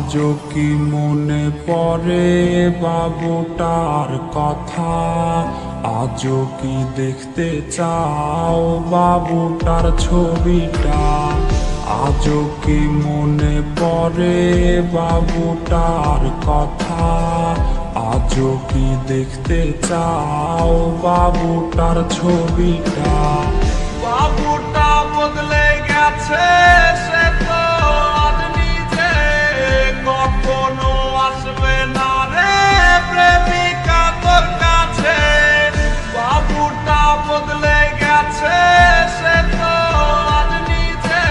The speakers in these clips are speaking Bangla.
আজও কি মনে পড়ে বাবুটার কথা? আজও কি দেখতে চাও বাবুটার ছবিটা? আজও কি মনে পড়ে বাবুটার কথা? আজও কি দেখতে চাও বাবুটার ছবিটা? বাবুটা বদলে গেছে, সে তো আজ নিজে কখনো আসবে না রে প্রেমিকা তোর কাছে। বাবুটা বদলে গেছে, সে তো আজ নিজে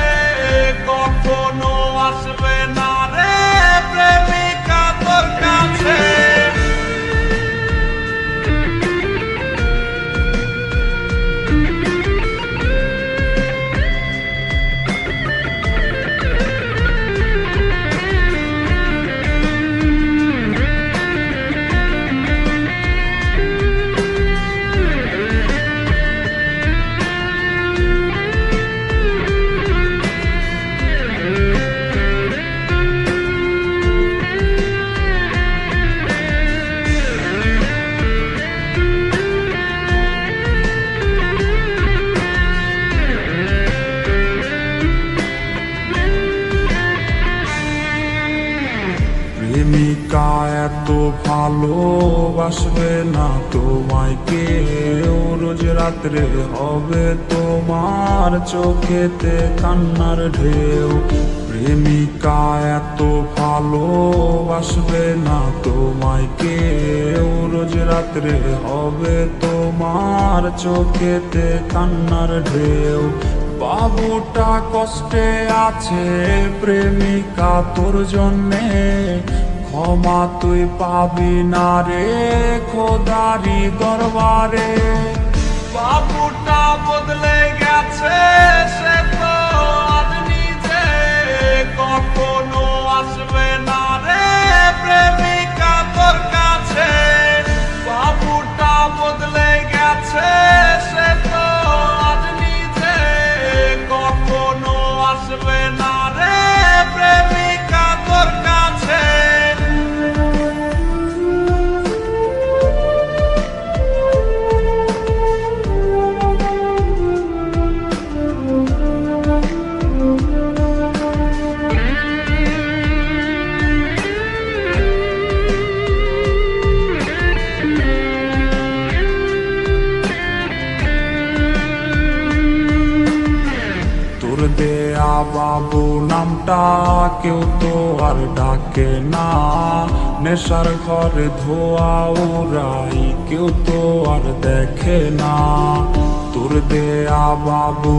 কখনো আসবে না রে প্রেমিকা তোর কাছে। প্রেমিকা এত ভালোবাসবে না তোমায় কেউ, রোজ রাত্রে হবে তোমার চোখেতে কান্নার ঢেউ। প্রেমিকা এত ভালোবাসবে না তোমায় কেউ, রোজ রাত্রে হবে তোমার চোখেতে কান্নার ঢেউ। বাবুটা কষ্টে আছে প্রেমিকা তোর জন্যে, ক্ষমা তুই পাবি না রে খোদারি দরবারে। বাবুটা বদলে গেছে, সে তো আজ নিজে কখনো আসবে না রে প্রেমিকা তোর কাছে। বাবুটা বদলে গেছে, সে তো আজ নিজে কখনো আসবে না রে প্রেমিকা তোর কাছে। তোর দেয়া বাবু নামটা কেউ তো আর ডাকে না, নেশার ঘরে ধোয়া ওরাই কেউ তো আর দেখে না। তোর দেয়া বাবু